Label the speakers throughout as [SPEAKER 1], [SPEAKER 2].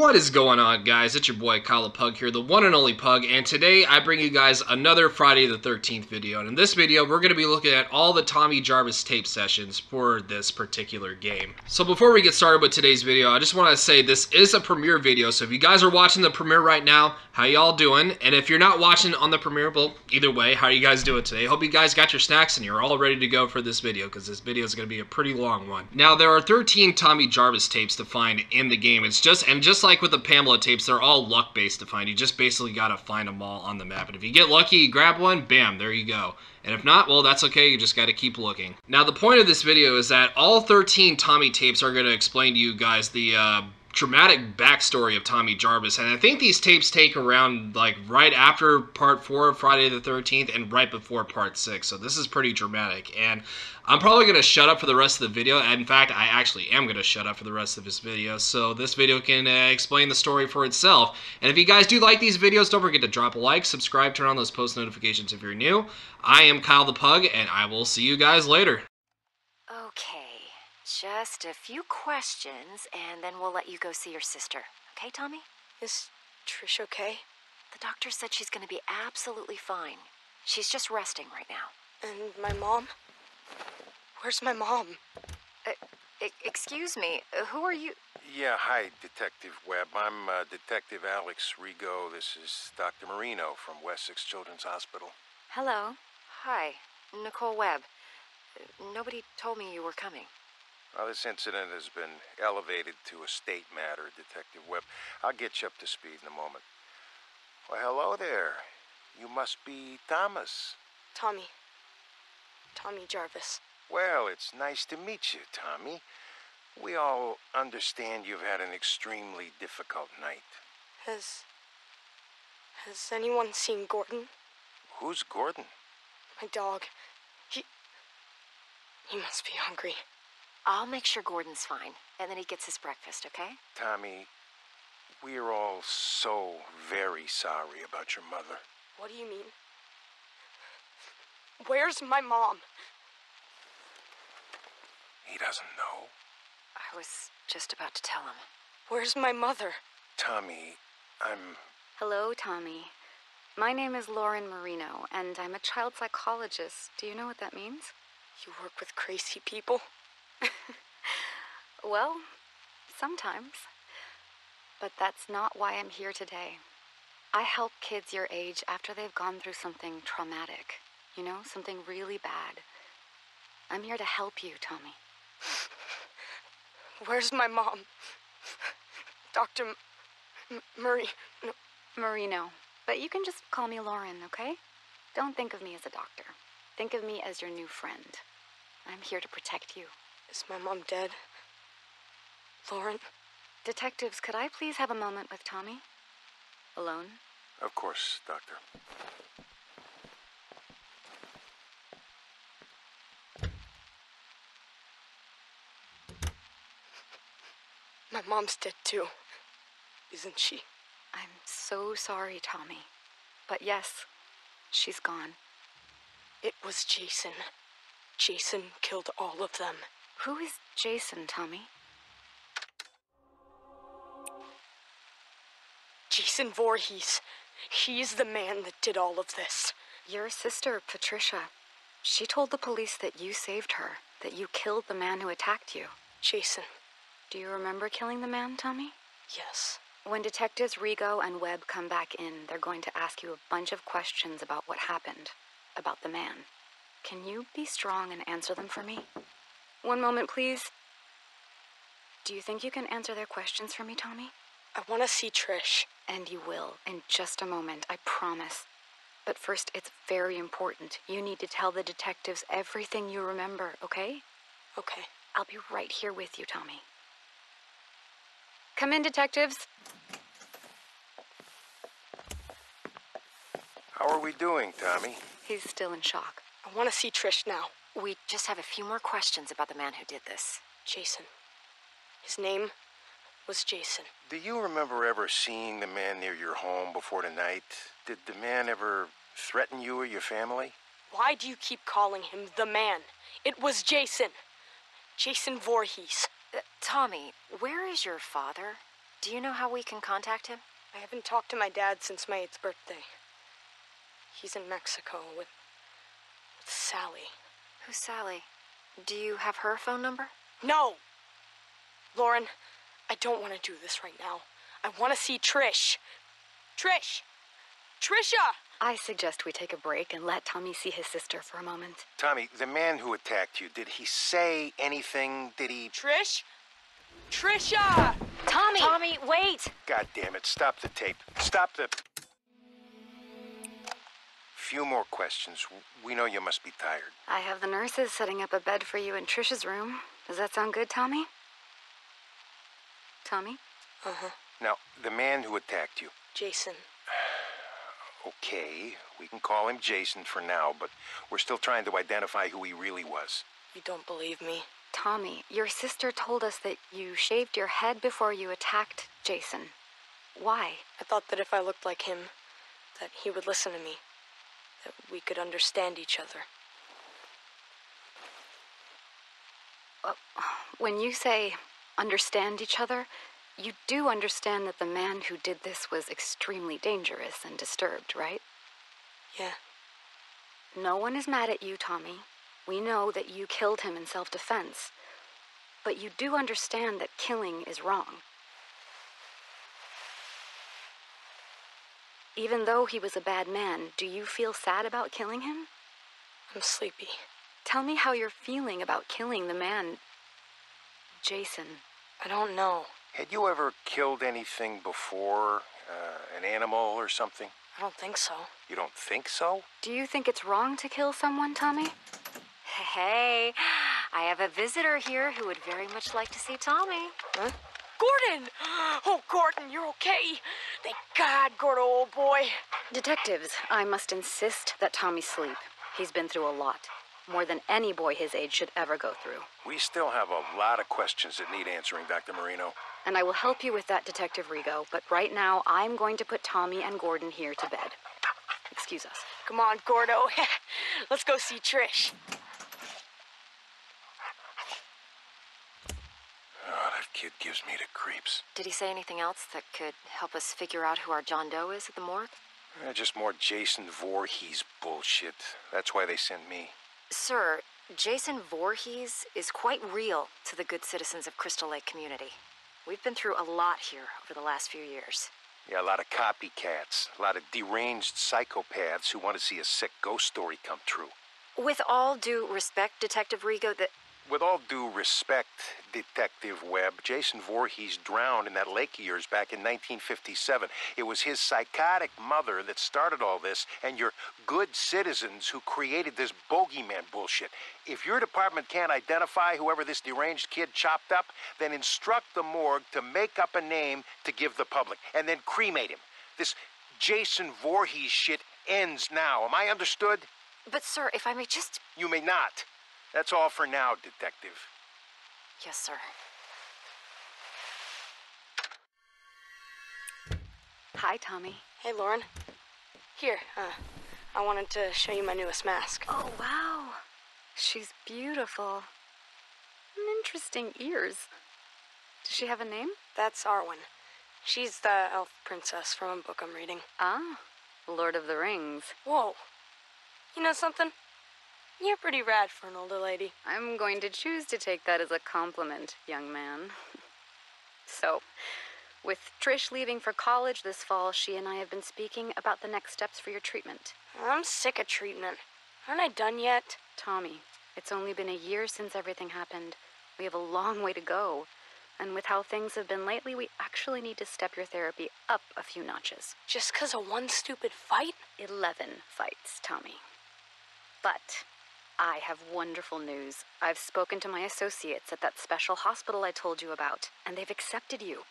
[SPEAKER 1] What is going on, guys? It's your boy Kyle the Pug here, the one and only Pug, and today I bring you guys another Friday the 13th video. And in this video, we're going to be looking at all the Tommy Jarvis tape sessions for this particular game. So before we get started with today's video, I just want to say this is a premiere video, so if you guys are watching the premiere right now, how y'all doing? And if you're not watching on the premiere, well, either way, how are you guys doing today? Hope you guys got your snacks and you're all ready to go for this video, because this video is going to be a pretty long one. Now, there are 13 Tommy Jarvis tapes to find in the game. It's just like with the Pamela tapes, they're all luck-based to find. You just basically gotta find them all on the map. And if you get lucky, you grab one, bam, there you go. And if not, well, that's okay, you just gotta keep looking. Now, the point of this video is that all 13 Tommy tapes are gonna explain to you guys the, dramatic backstory of Tommy Jarvis, and I think these tapes take around like right after part 4 of Friday the 13th and right before part 6, so this is pretty dramatic, and I'm probably going to shut up for the rest of the video. In fact, I actually am going to shut up for the rest of this video, so this video can explain the story for itself. And if you guys do like these videos, don't forget to drop a like, subscribe, turn on those post notifications if you're new. I am Kyle the Pug, and I will see you guys later.
[SPEAKER 2] Okay. Just a few questions, and then we'll let you go see your sister. Okay, Tommy?
[SPEAKER 3] Is Trish okay?
[SPEAKER 2] The doctor said she's going to be absolutely fine. She's just resting right now.
[SPEAKER 3] And my mom? Where's my mom?
[SPEAKER 2] Excuse me, who are you?
[SPEAKER 4] Yeah, hi, Detective Webb. I'm Detective Alex Rigo. This is Dr. Marino from Wessex Children's Hospital.
[SPEAKER 2] Hello. Hi, Nicole Webb. Nobody told me you were coming.
[SPEAKER 4] Well, this incident has been elevated to a state matter, Detective Webb. I'll get you up to speed in a moment. Well, hello there. You must be Thomas.
[SPEAKER 3] Tommy Jarvis.
[SPEAKER 4] Well, it's nice to meet you, Tommy. We all understand you've had an extremely difficult night.
[SPEAKER 3] Has anyone seen Gordon?
[SPEAKER 4] Who's Gordon?
[SPEAKER 3] My dog. He must be hungry.
[SPEAKER 2] I'll make sure Gordon's fine, and then he gets his breakfast, okay?
[SPEAKER 4] Tommy, we're all so very sorry about your mother.
[SPEAKER 3] What do you mean? Where's my mom?
[SPEAKER 4] He doesn't know.
[SPEAKER 2] I was just about to tell him.
[SPEAKER 3] Where's my mother?
[SPEAKER 4] Tommy,
[SPEAKER 5] Hello, Tommy. My name is Lauren Marino, and I'm a child psychologist. Do you know what that means?
[SPEAKER 3] You work with crazy people?
[SPEAKER 5] Well, sometimes. But that's not why I'm here today. I help kids your age after they've gone through something traumatic. You know, something really bad. I'm here to help you, Tommy.
[SPEAKER 3] Where's my mom? Dr.
[SPEAKER 5] Marino. But you can just call me Lauren, okay? Don't think of me as a doctor. Think of me as your new friend. I'm here to protect you.
[SPEAKER 3] Is my mom dead? Lauren?
[SPEAKER 5] Detectives, could I please have a moment with Tommy? Alone?
[SPEAKER 4] of course, Doctor.
[SPEAKER 3] My mom's dead too, isn't she?
[SPEAKER 5] I'm so sorry, Tommy. But yes, she's gone.
[SPEAKER 3] It was Jason. Jason killed all of them.
[SPEAKER 5] Who is Jason, Tommy?
[SPEAKER 3] Jason Voorhees. He's the man that did all of this.
[SPEAKER 5] Your sister, Patricia. She told the police that you saved her, that you killed the man who attacked you.
[SPEAKER 3] Jason.
[SPEAKER 5] Do you remember killing the man, Tommy?
[SPEAKER 3] Yes.
[SPEAKER 5] When Detectives Rigo and Webb come back in, they're going to ask you a bunch of questions about what happened, about the man. Can you be strong and answer them for me? One moment, please. Do you think you can answer their questions for me, Tommy?
[SPEAKER 3] I want to see Trish.
[SPEAKER 5] And you will, in just a moment, I promise. But first, it's very important. You need to tell the detectives everything you remember, okay?
[SPEAKER 3] Okay.
[SPEAKER 5] I'll be right here with you, Tommy. Come in, detectives.
[SPEAKER 4] How are we doing, Tommy?
[SPEAKER 5] He's still in shock.
[SPEAKER 3] I want to see Trish now.
[SPEAKER 2] We just have a few more questions about the man who did this.
[SPEAKER 3] Jason. His name was Jason.
[SPEAKER 4] Do you remember ever seeing the man near your home before the night? Did the man ever threaten you or your family?
[SPEAKER 3] Why do you keep calling him the man? It was Jason. Jason Voorhees.
[SPEAKER 2] Tommy, where is your father? Do you know how we can contact him?
[SPEAKER 3] I haven't talked to my dad since my 8th birthday. He's in Mexico with Sally.
[SPEAKER 2] Who's Sally? Do you have her phone number?
[SPEAKER 3] No! Lauren, I don't want to do this right now. I want to see Trish. Trish! Trisha!
[SPEAKER 5] I suggest we take a break and let Tommy see his sister for a moment.
[SPEAKER 4] Tommy, the man who attacked you, did he say anything? Did he...
[SPEAKER 3] Trish? Trisha!
[SPEAKER 2] Tommy! Tommy, wait!
[SPEAKER 4] God damn it, stop the tape. Stop the... Few more questions. We know you must be tired.
[SPEAKER 5] I have the nurses setting up a bed for you in Trisha's room. Does that sound good, Tommy? Tommy?
[SPEAKER 3] Uh-huh.
[SPEAKER 4] Now, the man who attacked you.
[SPEAKER 3] Jason.
[SPEAKER 4] Okay, we can call him Jason for now, but we're still trying to identify who he really was.
[SPEAKER 3] You don't believe me?
[SPEAKER 5] Tommy, your sister told us that you shaved your head before you attacked Jason. Why?
[SPEAKER 3] I thought that if I looked like him, that he would listen to me. That we could understand each other.
[SPEAKER 5] When you say understand each other, you do understand that the man who did this was extremely dangerous and disturbed, right?
[SPEAKER 3] Yeah.
[SPEAKER 5] No one is mad at you, Tommy. We know that you killed him in self-defense. But you do understand that killing is wrong. Even though he was a bad man, do you feel sad about killing him?
[SPEAKER 3] I'm sleepy.
[SPEAKER 5] Tell me how you're feeling about killing the man, Jason.
[SPEAKER 3] I don't know.
[SPEAKER 4] Had you ever killed anything before? An animal or something?
[SPEAKER 3] I don't think so.
[SPEAKER 4] You don't think so?
[SPEAKER 5] Do you think it's wrong to kill someone, Tommy?
[SPEAKER 2] Hey, I have a visitor here who would very much like to see Tommy.
[SPEAKER 3] Huh? Gordon! Oh, Gordon, you're okay. Thank God, Gordo, old boy.
[SPEAKER 5] Detectives, I must insist that Tommy sleep. He's been through a lot. More than any boy his age should ever go through.
[SPEAKER 4] We still have a lot of questions that need answering, Dr. Marino.
[SPEAKER 5] And I will help you with that, Detective Rigo, but right now I'm going to put Tommy and Gordon here to bed. Excuse us.
[SPEAKER 3] Come on, Gordo. Let's go see Trish.
[SPEAKER 4] Oh, that kid gives me the creeps.
[SPEAKER 2] Did he say anything else that could help us figure out who our John Doe is at the morgue?
[SPEAKER 4] Just more Jason Voorhees bullshit. That's why they sent me.
[SPEAKER 2] Sir, Jason Voorhees is quite real to the good citizens of Crystal Lake community. We've been through a lot here over the last few years.
[SPEAKER 4] Yeah, a lot of copycats. A lot of deranged psychopaths who want to see a sick ghost story come true.
[SPEAKER 2] With all due respect, Detective Rigo,
[SPEAKER 4] With all due respect, Detective Webb, Jason Voorhees drowned in that lake of yours back in 1957. It was his psychotic mother that started all this, and your good citizens who created this bogeyman bullshit. If your department can't identify whoever this deranged kid chopped up, then instruct the morgue to make up a name to give the public, and then cremate him. This Jason Voorhees shit ends now. Am I understood?
[SPEAKER 2] But sir, if I may just...
[SPEAKER 4] You may not. That's all for now, Detective.
[SPEAKER 2] Yes, sir.
[SPEAKER 5] Hi, Tommy.
[SPEAKER 3] Hey, Lauren. Here, I wanted to show you my newest mask.
[SPEAKER 5] Oh, wow. She's beautiful. Interesting ears. Does she have a name?
[SPEAKER 3] That's Arwen. She's the elf princess from a book I'm reading.
[SPEAKER 5] Ah, Lord of the Rings.
[SPEAKER 3] Whoa. You know something? You're pretty rad for an older lady.
[SPEAKER 5] I'm going to choose to take that as a compliment, young man. So, with Trish leaving for college this fall, she and I have been speaking about the next steps for your treatment.
[SPEAKER 3] I'm sick of treatment. Aren't I done yet?
[SPEAKER 5] Tommy, it's only been a year since everything happened. We have a long way to go. And with how things have been lately, we actually need to step your therapy up a few notches.
[SPEAKER 3] Just 'cause of one stupid fight?
[SPEAKER 5] 11 fights, Tommy. But I have wonderful news. I've spoken to my associates at that special hospital I told you about, and they've accepted you.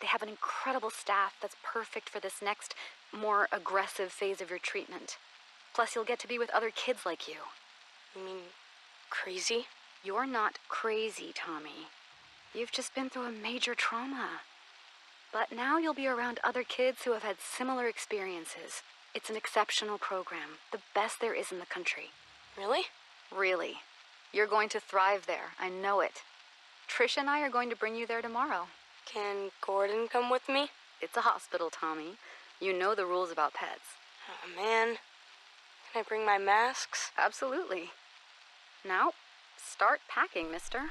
[SPEAKER 5] They have an incredible staff that's perfect for this next, more aggressive phase of your treatment. Plus, you'll get to be with other kids like you.
[SPEAKER 3] You mean crazy?
[SPEAKER 5] You're not crazy, Tommy. You've just been through a major trauma. But now you'll be around other kids who have had similar experiences. It's an exceptional program, the best there is in the country.
[SPEAKER 3] Really?
[SPEAKER 5] Really. You're going to thrive there, I know it. Trish and I are going to bring you there tomorrow.
[SPEAKER 3] Can Gordon come with me?
[SPEAKER 5] It's a hospital, Tommy. You know the rules about pets.
[SPEAKER 3] Oh, man. Can I bring my masks?
[SPEAKER 5] Absolutely. Now, start packing, mister.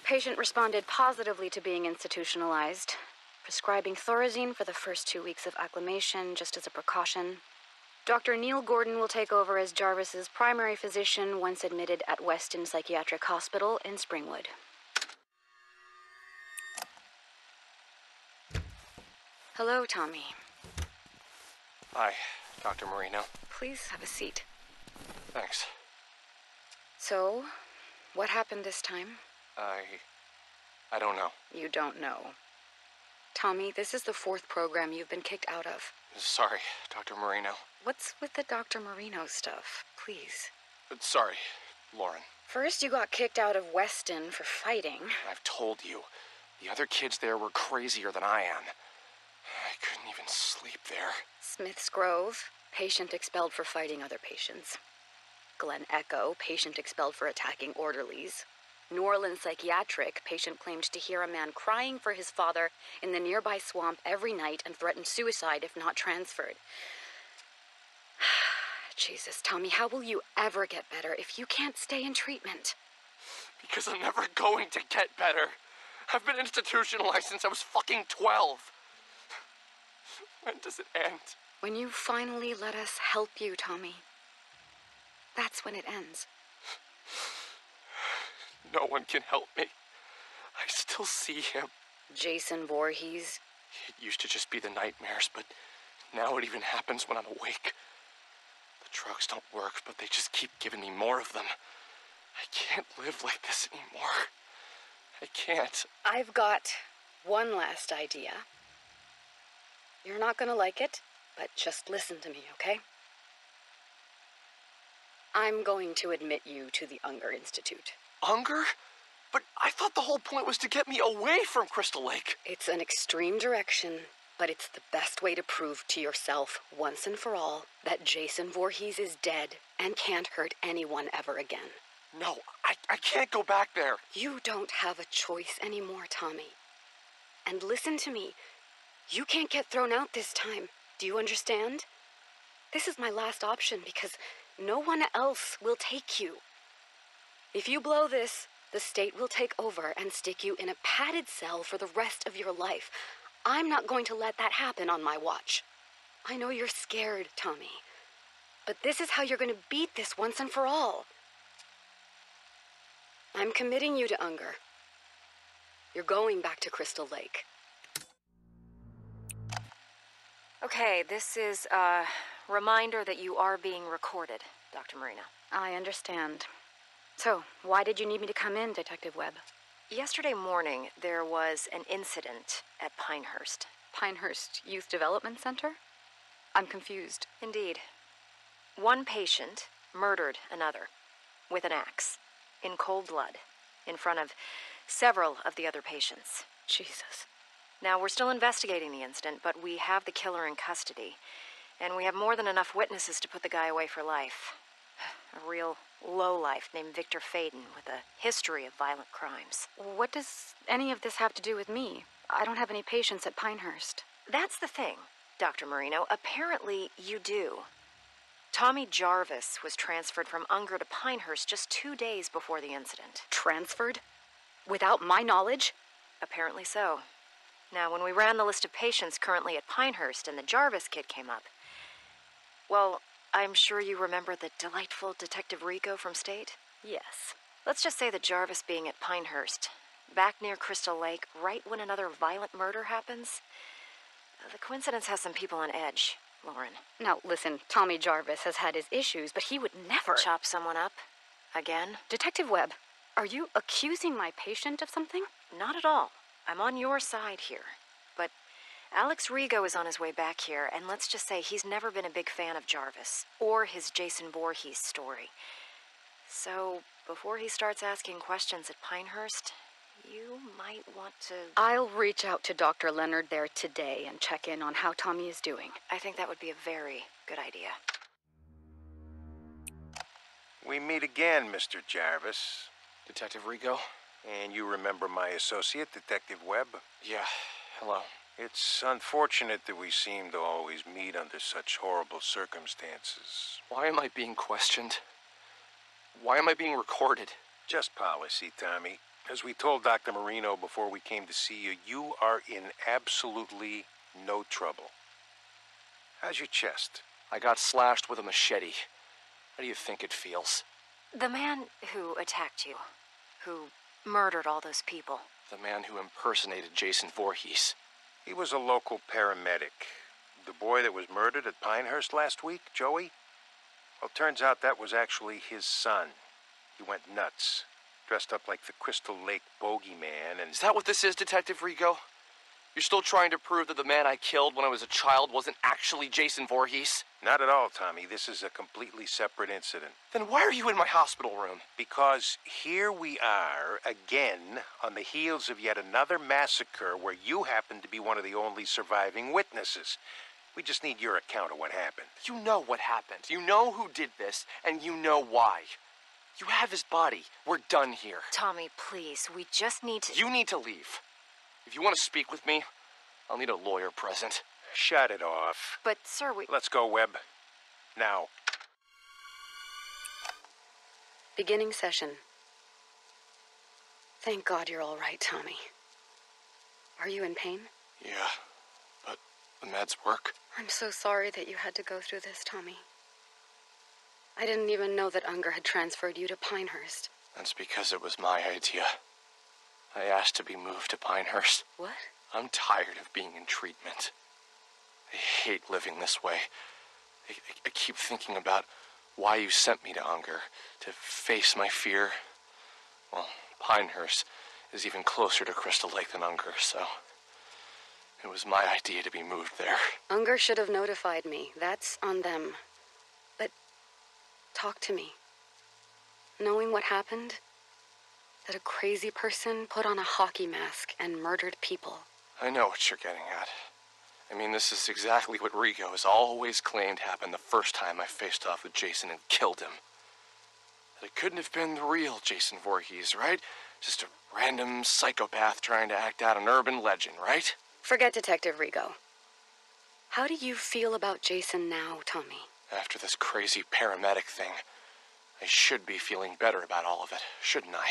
[SPEAKER 5] Patient responded positively to being institutionalized. Prescribing Thorazine for the first 2 weeks of acclimation, just as a precaution. Dr. Neil Gordon will take over as Jarvis's primary physician once admitted at Weston Psychiatric Hospital in Springwood. Hello, Tommy.
[SPEAKER 4] Hi, Dr. Marino.
[SPEAKER 5] Please have a seat.
[SPEAKER 4] Thanks.
[SPEAKER 5] So, what happened this time?
[SPEAKER 4] I don't know.
[SPEAKER 5] You don't know. Tommy, this is the 4th program you've been kicked out of.
[SPEAKER 4] Sorry, Dr. Marino.
[SPEAKER 5] What's with the Dr. Marino stuff? Please.
[SPEAKER 4] Sorry, Lauren.
[SPEAKER 5] First, you got kicked out of Weston for fighting.
[SPEAKER 4] I've told you, the other kids there were crazier than I am. I couldn't even sleep there.
[SPEAKER 5] Smith's Grove, patient expelled for fighting other patients. Glen Echo, patient expelled for attacking orderlies. New Orleans Psychiatric, patient claimed to hear a man crying for his father in the nearby swamp every night and threatened suicide if not transferred. Jesus, Tommy, how will you ever get better if you can't stay in treatment?
[SPEAKER 4] Because I'm never going to get better. I've been institutionalized since I was fucking 12. When does it end?
[SPEAKER 5] When you finally let us help you, Tommy. That's when it ends.
[SPEAKER 4] No one can help me. I still see him.
[SPEAKER 5] Jason Voorhees.
[SPEAKER 4] It used to just be the nightmares, but now it even happens when I'm awake. The drugs don't work, but they just keep giving me more of them. I can't live like this anymore. I can't.
[SPEAKER 5] I've got one last idea. You're not gonna like it, but just listen to me, okay? I'm going to admit you to the Unger Institute.
[SPEAKER 4] Unger? But I thought the whole point was to get me away from Crystal Lake.
[SPEAKER 5] It's an extreme direction, but it's the best way to prove to yourself, once and for all, that Jason Voorhees is dead and can't hurt anyone ever again.
[SPEAKER 4] No, I can't go back there.
[SPEAKER 5] You don't have a choice anymore, Tommy. And listen to me. You can't get thrown out this time. Do you understand? This is my last option because no one else will take you. If you blow this, the state will take over and stick you in a padded cell for the rest of your life. I'm not going to let that happen on my watch. I know you're scared, Tommy. But this is how you're going to beat this once and for all. I'm committing you to Unger. You're going back to Crystal Lake.
[SPEAKER 2] Okay, this is a reminder that you are being recorded, Dr. Marino.
[SPEAKER 5] I understand. So, why did you need me to come in, Detective Webb?
[SPEAKER 2] Yesterday morning, there was an incident at Pinehurst.
[SPEAKER 5] Pinehurst Youth Development Center? I'm confused.
[SPEAKER 2] Indeed. One patient murdered another with an axe, in cold blood, in front of several of the other patients.
[SPEAKER 5] Jesus.
[SPEAKER 2] Now, we're still investigating the incident, but we have the killer in custody, and we have more than enough witnesses to put the guy away for life. A real lowlife named Victor Faden with a history of violent crimes.
[SPEAKER 5] What does any of this have to do with me? I don't have any patients at Pinehurst.
[SPEAKER 2] That's the thing, Dr. Marino. Apparently, you do. Tommy Jarvis was transferred from Unger to Pinehurst just 2 days before the incident.
[SPEAKER 5] Transferred? Without my knowledge?
[SPEAKER 2] Apparently so. Now, when we ran the list of patients currently at Pinehurst and the Jarvis kid came up, well, I'm sure you remember the delightful Detective Rico from State?
[SPEAKER 5] Yes.
[SPEAKER 2] Let's just say that Jarvis being at Pinehurst, back near Crystal Lake, right when another violent murder happens. The coincidence has some people on edge, Lauren.
[SPEAKER 5] Now, listen, Tommy Jarvis has had his issues, but he would never...
[SPEAKER 2] Chop someone up? Again?
[SPEAKER 5] Detective Webb, are you accusing my patient of something?
[SPEAKER 2] Not at all. I'm on your side here. But Alex Rigo is on his way back here, and let's just say he's never been a big fan of Jarvis, or his Jason Voorhees story. So, before he starts asking questions at Pinehurst, you might want to...
[SPEAKER 5] I'll reach out to Dr. Leonard there today and check in on how Tommy is doing.
[SPEAKER 2] I think that would be a very good idea.
[SPEAKER 4] We meet again, Mr. Jarvis.
[SPEAKER 6] Detective Rigo?
[SPEAKER 4] And you remember my associate, Detective Webb?
[SPEAKER 6] Yeah, hello.
[SPEAKER 4] It's unfortunate that we seem to always meet under such horrible circumstances.
[SPEAKER 6] Why am I being questioned? Why am I being recorded?
[SPEAKER 4] Just policy, Tommy. As we told Dr. Marino before we came to see you, you are in absolutely no trouble. How's your chest?
[SPEAKER 6] I got slashed with a machete. How do you think it feels?
[SPEAKER 2] The man who attacked you, who murdered all those people.
[SPEAKER 6] The man who impersonated Jason Voorhees.
[SPEAKER 4] He was a local paramedic. The boy that was murdered at Pinehurst last week, Joey? Well, turns out that was actually his son. He went nuts, dressed up like the Crystal Lake bogeyman, and...
[SPEAKER 6] Is that what this is, Detective Rigo? You're still trying to prove that the man I killed when I was a child wasn't actually Jason Voorhees?
[SPEAKER 4] Not at all, Tommy. This is a completely separate incident.
[SPEAKER 6] Then why are you in my hospital room?
[SPEAKER 4] Because here we are, again, on the heels of yet another massacre where you happen to be one of the only surviving witnesses. We just need your account of what happened.
[SPEAKER 6] You know what happened. You know who did this, and you know why. You have his body. We're done here.
[SPEAKER 2] Tommy, please, we just need to...
[SPEAKER 6] You need to leave. If you want to speak with me, I'll need a lawyer present.
[SPEAKER 4] Shut it off.
[SPEAKER 2] But, sir, we...
[SPEAKER 4] Let's go, Webb. Now.
[SPEAKER 5] Beginning session. Thank God you're all right, Tommy. Are you in pain?
[SPEAKER 6] Yeah, but the meds work.
[SPEAKER 5] I'm so sorry that you had to go through this, Tommy. I didn't even know that Unger had transferred you to Pinehurst.
[SPEAKER 6] That's because it was my idea. I asked to be moved to Pinehurst.
[SPEAKER 5] What?
[SPEAKER 6] I'm tired of being in treatment. I hate living this way. I keep thinking about why you sent me to Unger, to face my fear. Well, Pinehurst is even closer to Crystal Lake than Unger, so it was my idea to be moved there.
[SPEAKER 5] Unger should have notified me. That's on them. But talk to me. Knowing what happened, that a crazy person put on a hockey mask and murdered people.
[SPEAKER 6] I know what you're getting at. I mean, this is exactly what Rigo has always claimed happened the first time I faced off with Jason and killed him. That it couldn't have been the real Jason Voorhees, right? Just a random psychopath trying to act out an urban legend, right?
[SPEAKER 5] Forget Detective Rigo. How do you feel about Jason now, Tommy?
[SPEAKER 6] After this crazy paramedic thing, I should be feeling better about all of it, shouldn't I?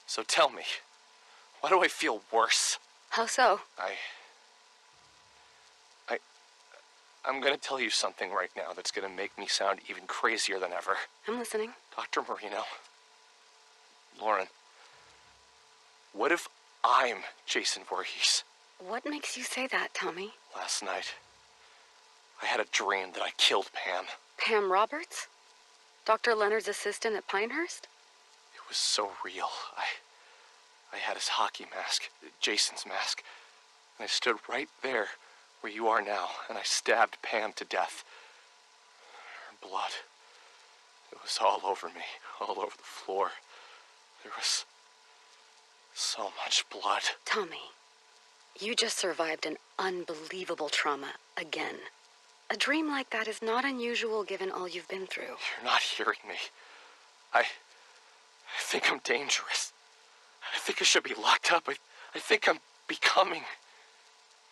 [SPEAKER 6] So tell me, why do I feel worse?
[SPEAKER 5] How so?
[SPEAKER 6] I'm gonna tell you something right now that's gonna make me sound even crazier than ever.
[SPEAKER 5] I'm listening.
[SPEAKER 6] Dr. Marino. Lauren. What if I'm Jason Voorhees?
[SPEAKER 5] What makes you say that, Tommy?
[SPEAKER 6] Last night, I had a dream that I killed Pam.
[SPEAKER 5] Pam Roberts? Dr. Leonard's assistant at Pinehurst?
[SPEAKER 6] It was so real. I had his hockey mask, Jason's mask, and I stood right there where you are now, and I stabbed Pam to death. Her blood, it was all over me, all over the floor. There was so much blood.
[SPEAKER 5] Tommy, you just survived an unbelievable trauma again. A dream like that is not unusual given all you've been through.
[SPEAKER 6] You're not hearing me. I think I'm dangerous. I think I should be locked up. I think I'm becoming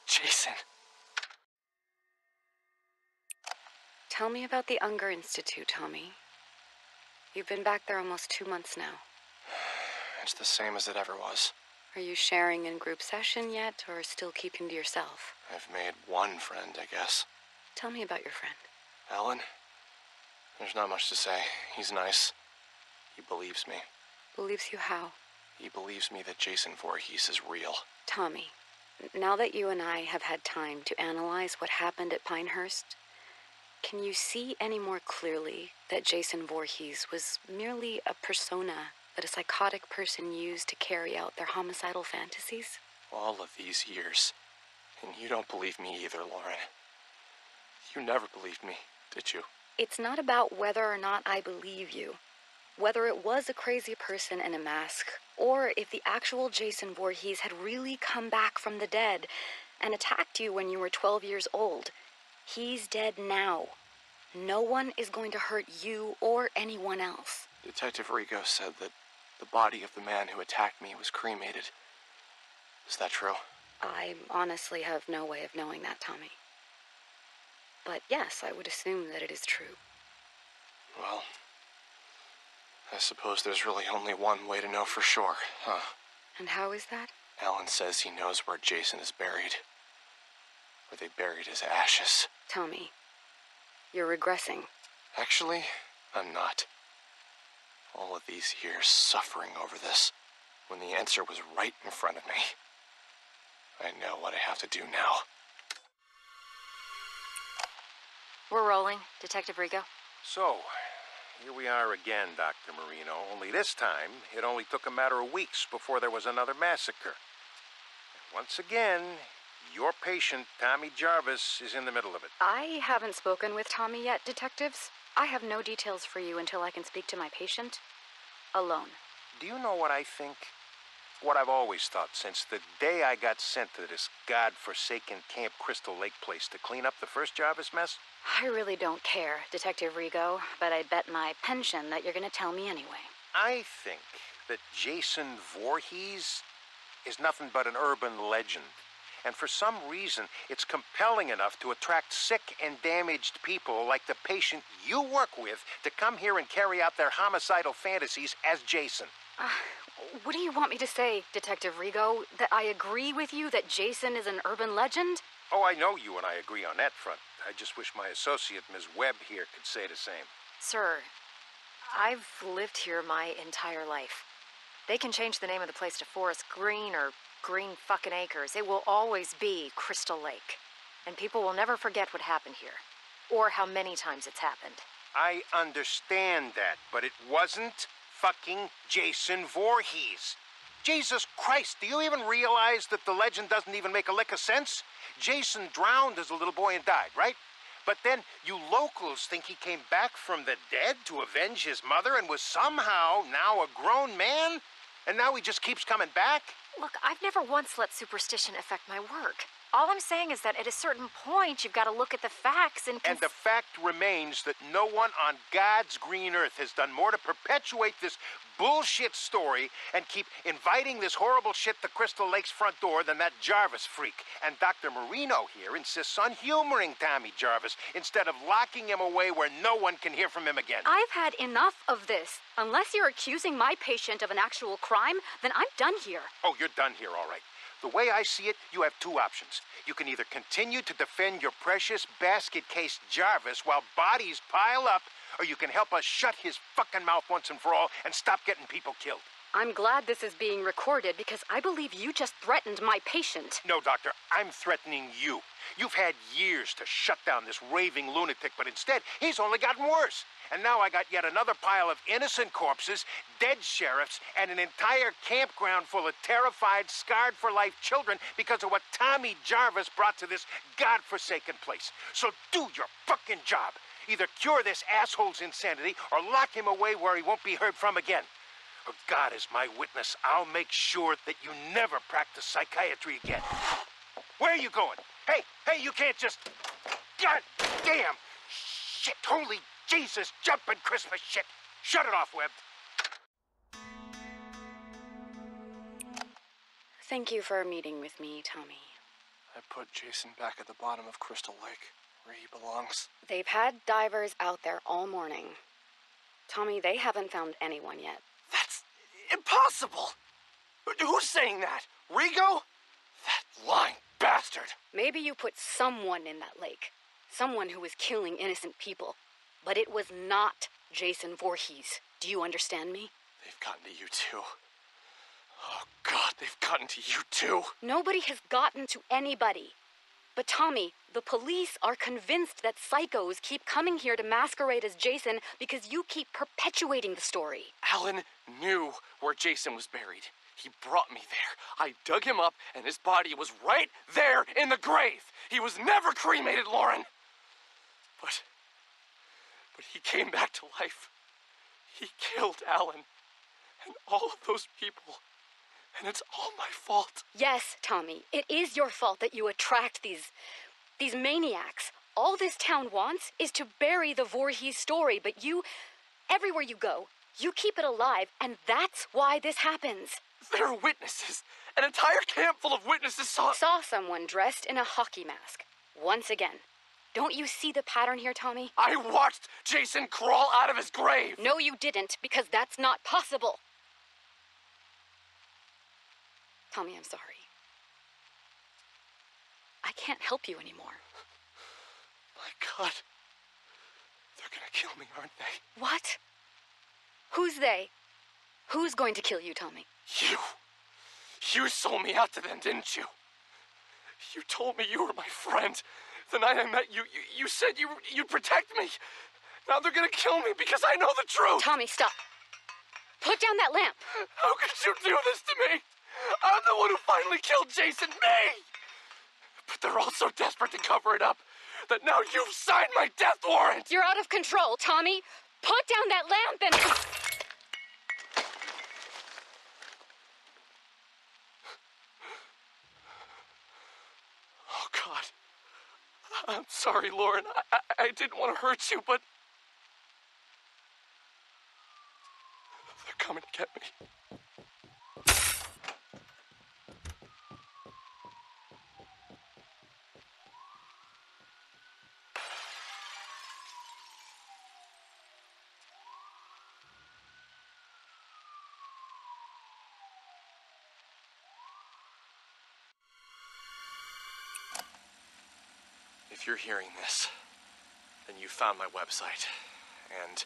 [SPEAKER 6] Jason.
[SPEAKER 5] Tell me about the Unger Institute, Tommy. You've been back there almost 2 months now.
[SPEAKER 6] It's the same as it ever was.
[SPEAKER 5] Are you sharing in group session yet, or still keeping to yourself?
[SPEAKER 6] I've made one friend, I guess.
[SPEAKER 5] Tell me about your friend.
[SPEAKER 6] Alan? There's not much to say. He's nice. He believes me.
[SPEAKER 5] Believes you how?
[SPEAKER 6] He believes me that Jason Voorhees is real.
[SPEAKER 5] Tommy, now that you and I have had time to analyze what happened at Pinehurst, can you see any more clearly that Jason Voorhees was merely a persona that a psychotic person used to carry out their homicidal fantasies?
[SPEAKER 6] All of these years. And you don't believe me either, Lauren. You never believed me, did you?
[SPEAKER 5] It's not about whether or not I believe you. Whether it was a crazy person in a mask, or if the actual Jason Voorhees had really come back from the dead and attacked you when you were 12 years old. He's dead now. No one is going to hurt you or anyone else.
[SPEAKER 6] Detective Rigo said that the body of the man who attacked me was cremated. Is that true?
[SPEAKER 5] I honestly have no way of knowing that, Tommy. But yes, I would assume that it is true.
[SPEAKER 6] Well, I suppose there's really only one way to know for sure, huh?
[SPEAKER 5] And how is that?
[SPEAKER 6] Alan says he knows where Jason is buried. Where they buried his ashes.
[SPEAKER 5] Tommy, you're regressing.
[SPEAKER 6] Actually, I'm not. All of these years suffering over this, when the answer was right in front of me. I know what I have to do now.
[SPEAKER 2] We're rolling, Detective Rigo.
[SPEAKER 4] So, here we are again, Dr. Marino. Only this time, it only took a matter of weeks before there was another massacre. And once again, your patient, Tommy Jarvis, is in the middle of it.
[SPEAKER 5] I haven't spoken with Tommy yet, detectives. I have no details for you until I can speak to my patient alone.
[SPEAKER 4] Do you know what I think? What I've always thought since the day I got sent to this godforsaken Camp Crystal Lake place to clean up the first Jarvis mess?
[SPEAKER 5] I really don't care, Detective Rigo, but I bet my pension that you're going to tell me anyway.
[SPEAKER 4] I think that Jason Voorhees is nothing but an urban legend. And for some reason, it's compelling enough to attract sick and damaged people like the patient you work with to come here and carry out their homicidal fantasies as Jason.
[SPEAKER 5] What do you want me to say, Detective Rigo? That I agree with you that Jason is an urban legend?
[SPEAKER 4] Oh, I know you and I agree on that front. I just wish my associate, Ms. Webb, here could say the same.
[SPEAKER 2] Sir, I've lived here my entire life. They can change the name of the place to Forest Green or Green fucking Acres. It will always be Crystal Lake. And people will never forget what happened here. Or how many times it's happened.
[SPEAKER 4] I understand that, but it wasn't fucking Jason Voorhees. Jesus Christ, do you even realize that the legend doesn't even make a lick of sense? Jason drowned as a little boy and died, right? But then you locals think he came back from the dead to avenge his mother and was somehow now a grown man? And now he just keeps coming back?
[SPEAKER 2] Look, I've never once let superstition affect my work. All I'm saying is that at a certain point, you've got to look at the facts and...
[SPEAKER 4] And the fact remains that no one on God's green earth has done more to perpetuate this bullshit story and keep inviting this horrible shit to Crystal Lake's front door than that Jarvis freak. And Dr. Marino here insists on humoring Tommy Jarvis instead of locking him away where no one can hear from him again.
[SPEAKER 5] I've had enough of this. Unless you're accusing my patient of an actual crime, then I'm done here.
[SPEAKER 4] Oh, you're done here, all right. The way I see it, you have two options. You can either continue to defend your precious basket case Jarvis while bodies pile up, or you can help us shut his fucking mouth once and for all and stop getting people killed.
[SPEAKER 5] I'm glad this is being recorded because I believe you just threatened my patient.
[SPEAKER 4] No, Doctor, I'm threatening you. You've had years to shut down this raving lunatic, but instead, he's only gotten worse. And now I got yet another pile of innocent corpses, dead sheriffs, and an entire campground full of terrified, scarred-for-life children because of what Tommy Jarvis brought to this godforsaken place. So do your fucking job. Either cure this asshole's insanity or lock him away where he won't be heard from again. Or God is my witness, I'll make sure that you never practice psychiatry again. Where are you going? Hey, you can't just... God damn! Shit, holy Jesus, jumping Christmas shit! Shut it off, Webb.
[SPEAKER 5] Thank you for meeting with me, Tommy.
[SPEAKER 6] I put Jason back at the bottom of Crystal Lake, where he belongs.
[SPEAKER 5] They've had divers out there all morning. Tommy, they haven't found anyone yet.
[SPEAKER 6] That's impossible! Who's saying that? Rigo? That lying bastard!
[SPEAKER 5] Maybe you put someone in that lake. Someone who was killing innocent people. But it was not Jason Voorhees. Do you understand me?
[SPEAKER 6] They've gotten to you too. Oh, God, they've gotten to you too.
[SPEAKER 5] Nobody has gotten to anybody. But Tommy, the police are convinced that psychos keep coming here to masquerade as Jason because you keep perpetuating the story.
[SPEAKER 6] Alan knew where Jason was buried. He brought me there. I dug him up, and his body was right there in the grave. He was never cremated, Lauren. But he came back to life. He killed Alan and all of those people. And it's all my fault.
[SPEAKER 5] Yes, Tommy, it is your fault that you attract these maniacs. All this town wants is to bury the Voorhees story, but you, everywhere you go, you keep it alive, and that's why this happens.
[SPEAKER 6] There are witnesses. An entire camp full of witnesses saw
[SPEAKER 5] Someone dressed in a hockey mask. Once again. Don't you see the pattern here, Tommy?
[SPEAKER 6] I watched Jason crawl out of his grave!
[SPEAKER 5] No, you didn't, because that's not possible. Tommy, I'm sorry. I can't help you anymore.
[SPEAKER 6] My God. They're gonna kill me, aren't they?
[SPEAKER 5] What? Who's they? Who's going to kill you, Tommy?
[SPEAKER 6] You. You sold me out to them, didn't you? You told me you were my friend. The night I met you, you said you'd protect me. Now they're gonna kill me because I know the truth.
[SPEAKER 5] Tommy, stop. Put down that lamp.
[SPEAKER 6] How could you do this to me? I'm the one who finally killed Jason, me! But they're all so desperate to cover it up that now you've signed my death warrant!
[SPEAKER 5] You're out of control, Tommy. Put down that lamp and...
[SPEAKER 6] Oh, God. I'm sorry, Lauren. I didn't want to hurt you, but... they're coming to get me. If you're hearing this, then you found my website, and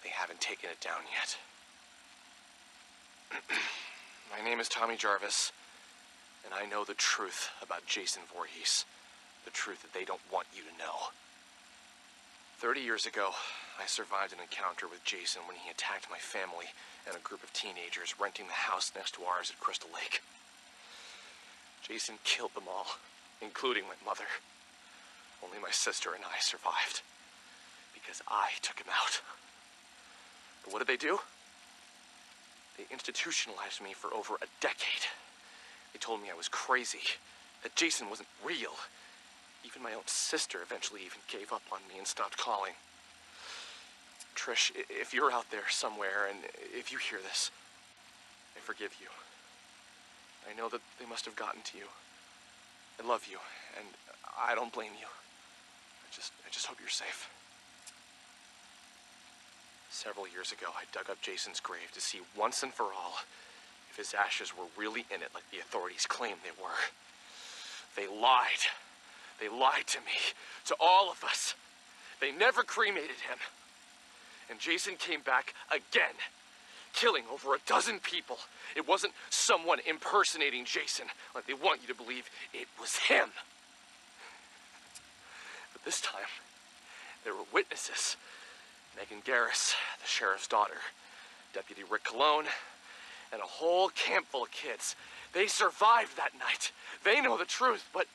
[SPEAKER 6] they haven't taken it down yet. My name is Tommy Jarvis, and I know the truth about Jason Voorhees. The truth that they don't want you to know. 30 years ago, I survived an encounter with Jason when he attacked my family and a group of teenagers renting the house next to ours at Crystal Lake. Jason killed them all, including my mother. Only my sister and I survived, because I took him out. But what did they do? They institutionalized me for over a decade. They told me I was crazy, that Jason wasn't real. Even my own sister eventually even gave up on me and stopped calling. Trish, if you're out there somewhere, and if you hear this, I forgive you. I know that they must have gotten to you. I love you, and I don't blame you. I just hope you're safe. Several years ago, I dug up Jason's grave to see once and for all if his ashes were really in it like the authorities claimed they were. They lied. They lied to me, to all of us. They never cremated him. And Jason came back again, killing over a dozen people. It wasn't someone impersonating Jason like they want you to believe. It was him. But this time, there were witnesses. Megan Garris, the sheriff's daughter, Deputy Rick Cologne, and a whole camp full of kids. They survived that night. They know the truth, but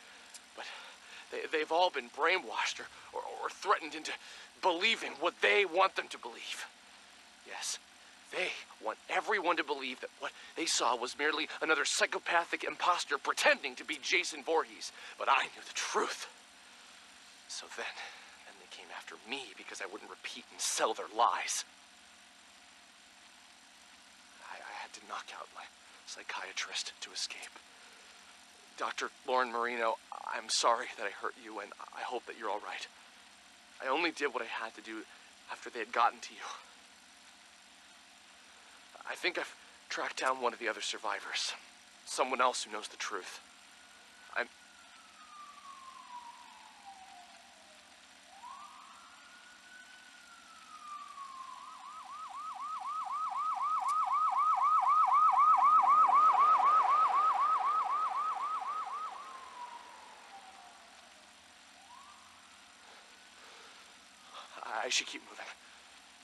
[SPEAKER 6] they've all been brainwashed or threatened into believing what they want them to believe. Yes, they want everyone to believe that what they saw was merely another psychopathic imposter pretending to be Jason Voorhees. But I knew the truth. So then they came after me because I wouldn't repeat and sell their lies. I had to knock out my psychiatrist to escape. Dr. Lauren Marino, I'm sorry that I hurt you, and I hope that you're all right. I only did what I had to do after they had gotten to you. I think I've tracked down one of the other survivors. Someone else who knows the truth. I should keep moving.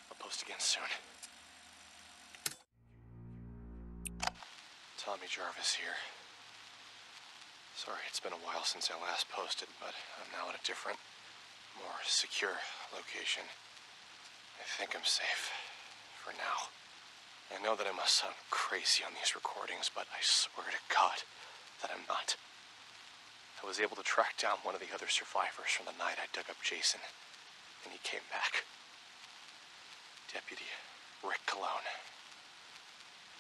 [SPEAKER 6] I'll post again soon. Tommy Jarvis here. Sorry, it's been a while since I last posted, but I'm now at a different, more secure location. I think I'm safe. For now. I know that I must sound crazy on these recordings, but I swear to God that I'm not. I I was able to track down one of the other survivors from the night I dug up Jason, and he came back. Deputy Rick Cologne.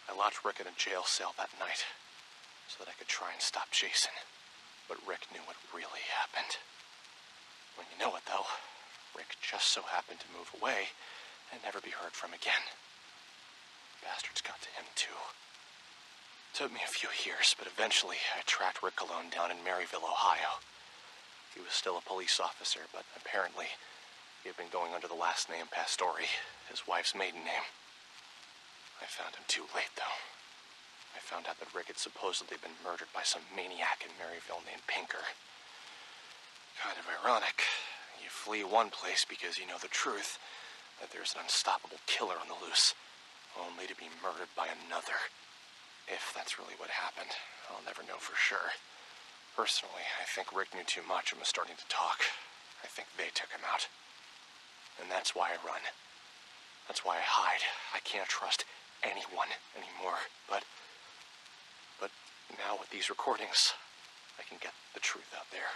[SPEAKER 6] I locked Rick in a jail cell that night so that I could try and stop Jason, but Rick knew what really happened. When you know it, though, Rick just so happened to move away and never be heard from again. Bastards got to him, too. Took me a few years, but eventually I tracked Rick Cologne down in Maryville, Ohio. He was still a police officer, but apparently he had been going under the last name Pastore, his wife's maiden name. I found him too late, though. I found out that Rick had supposedly been murdered by some maniac in Maryville named Pinker. Kind of ironic. You flee one place because you know the truth, that there's an unstoppable killer on the loose, only to be murdered by another. If that's really what happened, I'll never know for sure. Personally, I think Rick knew too much and was starting to talk. I think they took him out. And that's why I run. That's why I hide. I can't trust anyone anymore. But now with these recordings, I can get the truth out there.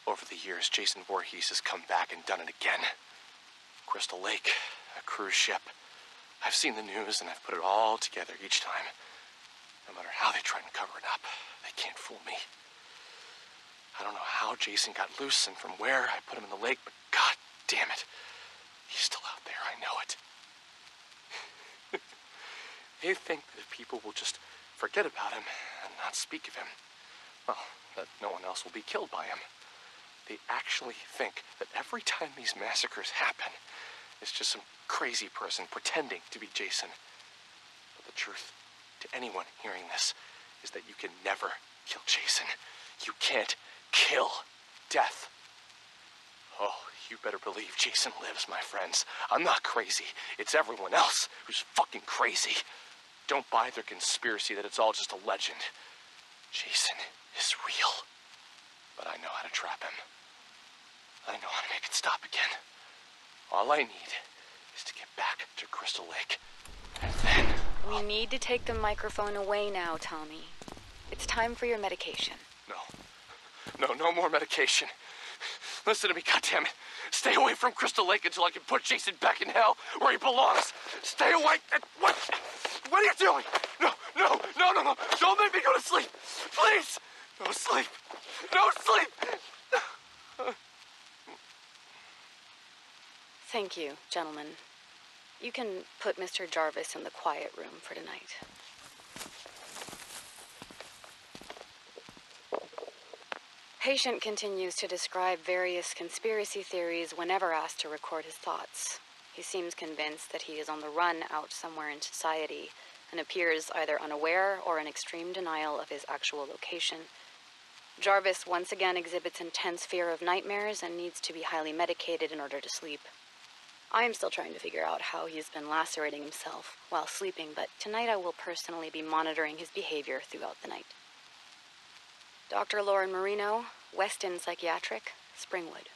[SPEAKER 6] Over the years, Jason Voorhees has come back and done it again. Crystal Lake, a cruise ship. I've seen the news and I've put it all together each time. No matter how they try and cover it up, they can't fool me. I don't know how Jason got loose and from where I put him in the lake, but god damn it, he's still out there, I know it. They think that if people will just forget about him and not speak of him, well, that no one else will be killed by him. They actually think that every time these massacres happen, it's just some crazy person pretending to be Jason. But the truth to anyone hearing this is that you can never kill Jason. You can't kill death. Oh, you better believe Jason lives, my friends. I'm not crazy. It's everyone else who's fucking crazy. Don't buy their conspiracy that it's all just a legend. Jason is real. But I know how to trap him. I know how to make it stop again. All I need is to get back to Crystal Lake. And then...
[SPEAKER 5] We need to take the microphone away now, Tommy. It's time for your medication.
[SPEAKER 6] No more medication. Listen to me, goddammit. Stay away from Crystal Lake until I can put Jason back in hell where he belongs. Stay away. What are you doing? No. Don't make me go to sleep. Please. No sleep. No sleep.
[SPEAKER 5] Thank you, gentlemen. You can put Mr. Jarvis in the quiet room for tonight. Patient continues to describe various conspiracy theories whenever asked to record his thoughts. He seems convinced that he is on the run out somewhere in society and appears either unaware or in extreme denial of his actual location. Jarvis once again exhibits intense fear of nightmares and needs to be highly medicated in order to sleep. I am still trying to figure out how he's been lacerating himself while sleeping, but tonight I will personally be monitoring his behavior throughout the night. Dr. Lauren Marino, Weston Psychiatric, Springwood.